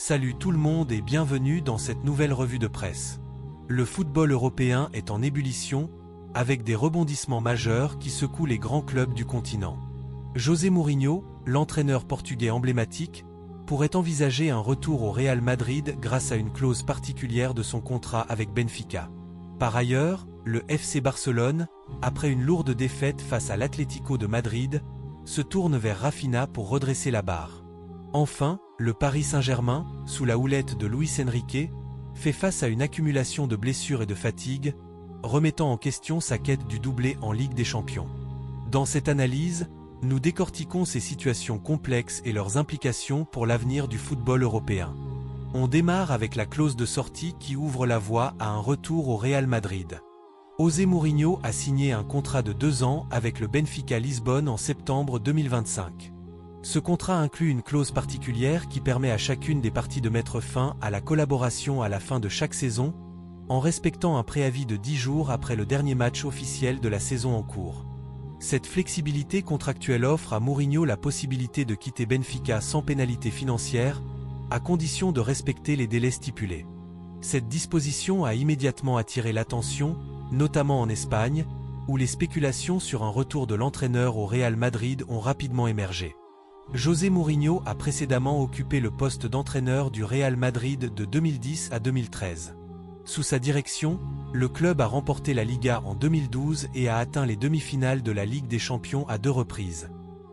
Salut tout le monde et bienvenue dans cette nouvelle revue de presse. Le football européen est en ébullition, avec des rebondissements majeurs qui secouent les grands clubs du continent. José Mourinho, l'entraîneur portugais emblématique, pourrait envisager un retour au Real Madrid grâce à une clause particulière de son contrat avec Benfica. Par ailleurs, le FC Barcelone, après une lourde défaite face à l'Atlético de Madrid, se tourne vers Rafinha pour redresser la barre. Enfin, le Paris Saint-Germain, sous la houlette de Luis Enrique, fait face à une accumulation de blessures et de fatigue, remettant en question sa quête du doublé en Ligue des Champions. Dans cette analyse, nous décortiquons ces situations complexes et leurs implications pour l'avenir du football européen. On démarre avec la clause de sortie qui ouvre la voie à un retour au Real Madrid. José Mourinho a signé un contrat de 2 ans avec le Benfica Lisbonne en septembre 2025. Ce contrat inclut une clause particulière qui permet à chacune des parties de mettre fin à la collaboration à la fin de chaque saison, en respectant un préavis de 10 jours après le dernier match officiel de la saison en cours. Cette flexibilité contractuelle offre à Mourinho la possibilité de quitter Benfica sans pénalité financière, à condition de respecter les délais stipulés. Cette disposition a immédiatement attiré l'attention, notamment en Espagne, où les spéculations sur un retour de l'entraîneur au Real Madrid ont rapidement émergé. José Mourinho a précédemment occupé le poste d'entraîneur du Real Madrid de 2010 à 2013. Sous sa direction, le club a remporté la Liga en 2012 et a atteint les demi-finales de la Ligue des Champions à 2 reprises.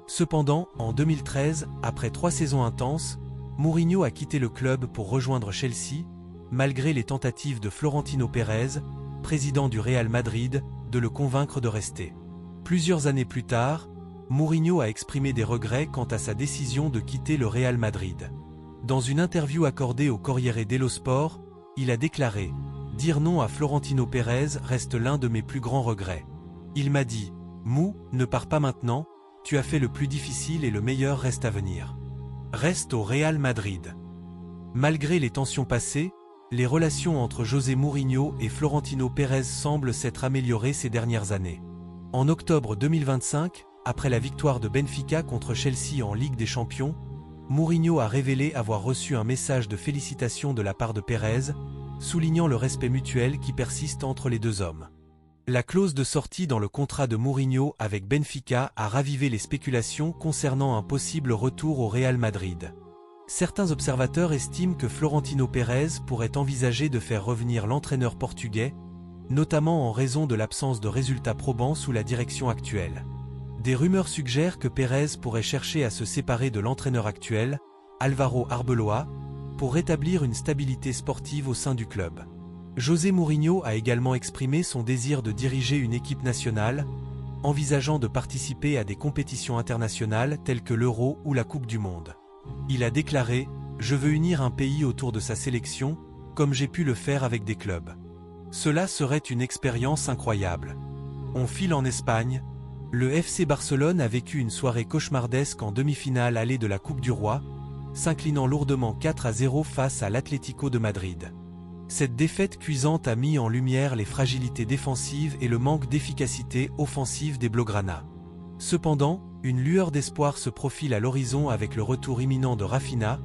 Cependant, en 2013, après 3 saisons intenses, Mourinho a quitté le club pour rejoindre Chelsea, malgré les tentatives de Florentino Pérez, président du Real Madrid, de le convaincre de rester. Plusieurs années plus tard, Mourinho a exprimé des regrets quant à sa décision de quitter le Real Madrid. Dans une interview accordée au Corriere dello Sport, il a déclaré « Dire non à Florentino Pérez reste l'un de mes plus grands regrets. Il m'a dit « Mou, ne pars pas maintenant, tu as fait le plus difficile et le meilleur reste à venir. Reste au Real Madrid. » Malgré les tensions passées, les relations entre José Mourinho et Florentino Pérez semblent s'être améliorées ces dernières années. En octobre 2025, après la victoire de Benfica contre Chelsea en Ligue des Champions, Mourinho a révélé avoir reçu un message de félicitations de la part de Pérez, soulignant le respect mutuel qui persiste entre les deux hommes. La clause de sortie dans le contrat de Mourinho avec Benfica a ravivé les spéculations concernant un possible retour au Real Madrid. Certains observateurs estiment que Florentino Pérez pourrait envisager de faire revenir l'entraîneur portugais, notamment en raison de l'absence de résultats probants sous la direction actuelle. Des rumeurs suggèrent que Pérez pourrait chercher à se séparer de l'entraîneur actuel, Álvaro Arbeloa, pour rétablir une stabilité sportive au sein du club. José Mourinho a également exprimé son désir de diriger une équipe nationale, envisageant de participer à des compétitions internationales telles que l'Euro ou la Coupe du Monde. Il a déclaré « Je veux unir un pays autour de sa sélection, comme j'ai pu le faire avec des clubs. Cela serait une expérience incroyable. » On file en Espagne. Le FC Barcelone a vécu une soirée cauchemardesque en demi-finale allée de la Coupe du Roi, s'inclinant lourdement 4-0 face à l'Atlético de Madrid. Cette défaite cuisante a mis en lumière les fragilités défensives et le manque d'efficacité offensive des Blaugrana. Cependant, une lueur d'espoir se profile à l'horizon avec le retour imminent de Rafinha,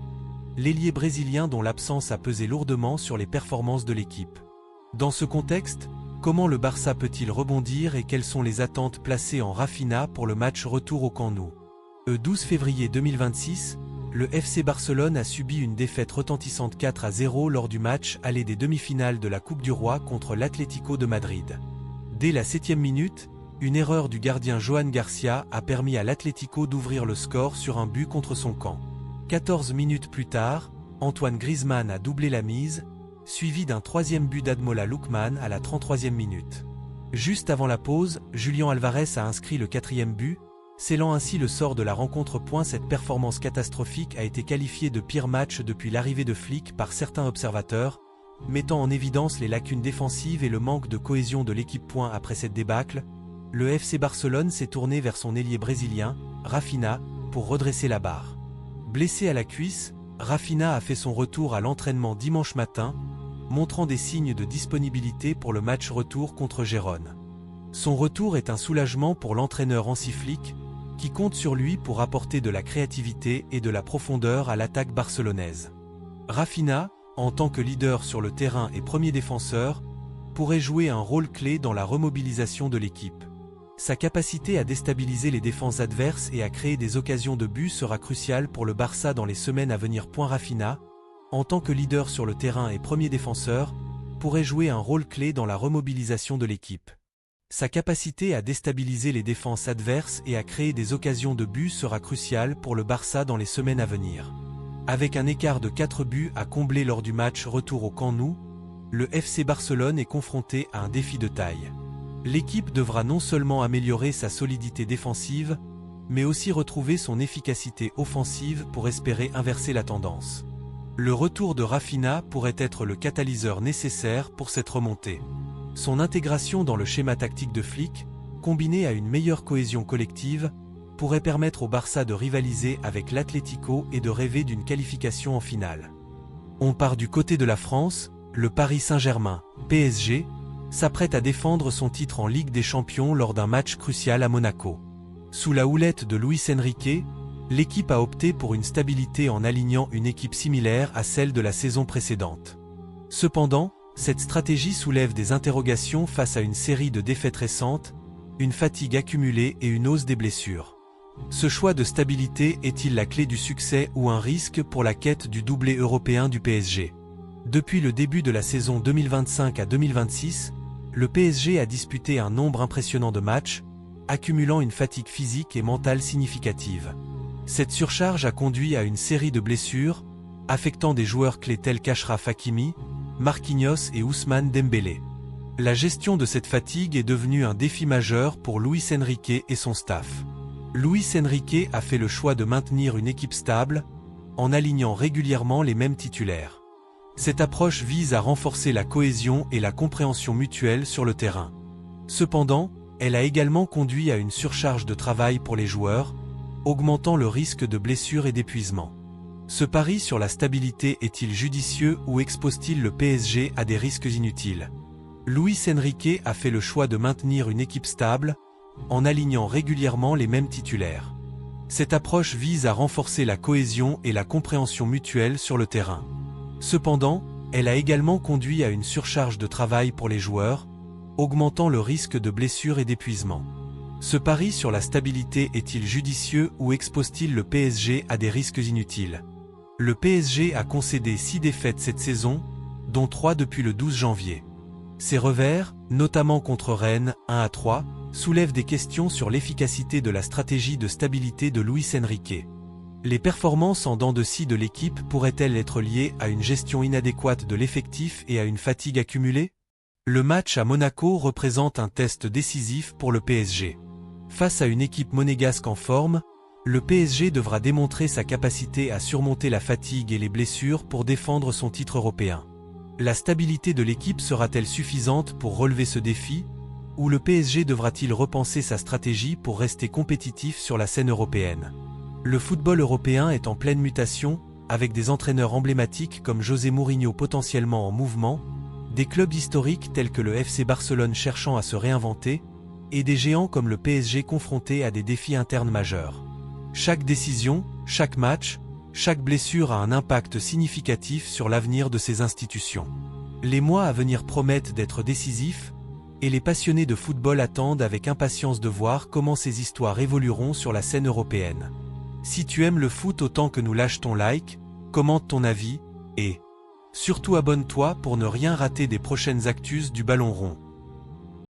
l'ailier brésilien dont l'absence a pesé lourdement sur les performances de l'équipe. Dans ce contexte, comment le Barça peut-il rebondir et quelles sont les attentes placées en Rafinha pour le match retour au Camp Nou? Le 12 février 2026, le FC Barcelone a subi une défaite retentissante 4-0 lors du match aller des demi-finales de la Coupe du Roi contre l'Atlético de Madrid. Dès la 7e minute, une erreur du gardien Joan Garcia a permis à l'Atlético d'ouvrir le score sur un but contre son camp. 14 minutes plus tard, Antoine Griezmann a doublé la mise, suivi d'un 3e but d'Ademola Lookman à la 33e minute. Juste avant la pause, Julián Álvarez a inscrit le 4e but, scellant ainsi le sort de la rencontre. Cette performance catastrophique a été qualifiée de pire match depuis l'arrivée de Flick par certains observateurs, mettant en évidence les lacunes défensives et le manque de cohésion de l'équipe. Après cette débâcle, le FC Barcelone s'est tourné vers son ailier brésilien, Rafinha, pour redresser la barre. Blessé à la cuisse, Rafinha a fait son retour à l'entraînement dimanche matin, montrant des signes de disponibilité pour le match retour contre Gérone. Son retour est un soulagement pour l'entraîneur Hansi Flick, qui compte sur lui pour apporter de la créativité et de la profondeur à l'attaque barcelonaise. Raphinha, en tant que leader sur le terrain et premier défenseur, pourrait jouer un rôle clé dans la remobilisation de l'équipe. Sa capacité à déstabiliser les défenses adverses et à créer des occasions de but sera cruciale pour le Barça dans les semaines à venir. Raphinha, en tant que leader sur le terrain et premier défenseur, pourrait jouer un rôle clé dans la remobilisation de l'équipe. Sa capacité à déstabiliser les défenses adverses et à créer des occasions de but sera cruciale pour le Barça dans les semaines à venir. Avec un écart de 4 buts à combler lors du match retour au Camp Nou, le FC Barcelone est confronté à un défi de taille. L'équipe devra non seulement améliorer sa solidité défensive, mais aussi retrouver son efficacité offensive pour espérer inverser la tendance. Le retour de Raphinha pourrait être le catalyseur nécessaire pour cette remontée. Son intégration dans le schéma tactique de Flick, combinée à une meilleure cohésion collective, pourrait permettre au Barça de rivaliser avec l'Atlético et de rêver d'une qualification en finale. On part du côté de la France, le Paris Saint-Germain, PSG, s'apprête à défendre son titre en Ligue des Champions lors d'un match crucial à Monaco. Sous la houlette de Luis Enrique, l'équipe a opté pour une stabilité en alignant une équipe similaire à celle de la saison précédente. Cependant, cette stratégie soulève des interrogations face à une série de défaites récentes, une fatigue accumulée et une hausse des blessures. Ce choix de stabilité est-il la clé du succès ou un risque pour la quête du doublé européen du PSG? Depuis le début de la saison 2025 à 2026, le PSG a disputé un nombre impressionnant de matchs, accumulant une fatigue physique et mentale significative. Cette surcharge a conduit à une série de blessures, affectant des joueurs clés tels qu'Achraf Hakimi, Marquinhos et Ousmane Dembélé. La gestion de cette fatigue est devenue un défi majeur pour Luis Enrique et son staff. Luis Enrique a fait le choix de maintenir une équipe stable, en alignant régulièrement les mêmes titulaires. Cette approche vise à renforcer la cohésion et la compréhension mutuelle sur le terrain. Cependant, elle a également conduit à une surcharge de travail pour les joueurs, augmentant le risque de blessures et d'épuisement. Ce pari sur la stabilité est-il judicieux ou expose-t-il le PSG à des risques inutiles? Luis Enrique a fait le choix de maintenir une équipe stable, en alignant régulièrement les mêmes titulaires. Cette approche vise à renforcer la cohésion et la compréhension mutuelle sur le terrain. Cependant, elle a également conduit à une surcharge de travail pour les joueurs, augmentant le risque de blessures et d'épuisement. Ce pari sur la stabilité est-il judicieux ou expose-t-il le PSG à des risques inutiles? Le PSG a concédé 6 défaites cette saison, dont 3 depuis le 12 janvier. Ces revers, notamment contre Rennes, 1-3, soulèvent des questions sur l'efficacité de la stratégie de stabilité de Luis Enrique. Les performances en dents de scie de l'équipe pourraient-elles être liées à une gestion inadéquate de l'effectif et à une fatigue accumulée? Le match à Monaco représente un test décisif pour le PSG. Face à une équipe monégasque en forme, le PSG devra démontrer sa capacité à surmonter la fatigue et les blessures pour défendre son titre européen. La stabilité de l'équipe sera-t-elle suffisante pour relever ce défi, ou le PSG devra-t-il repenser sa stratégie pour rester compétitif sur la scène européenne? Le football européen est en pleine mutation, avec des entraîneurs emblématiques comme José Mourinho potentiellement en mouvement, des clubs historiques tels que le FC Barcelone cherchant à se réinventer, et des géants comme le PSG confrontés à des défis internes majeurs. Chaque décision, chaque match, chaque blessure a un impact significatif sur l'avenir de ces institutions. Les mois à venir promettent d'être décisifs, et les passionnés de football attendent avec impatience de voir comment ces histoires évolueront sur la scène européenne. Si tu aimes le foot autant que nous, lâche ton like, commente ton avis, et surtout abonne-toi pour ne rien rater des prochaines actus du Ballon Rond.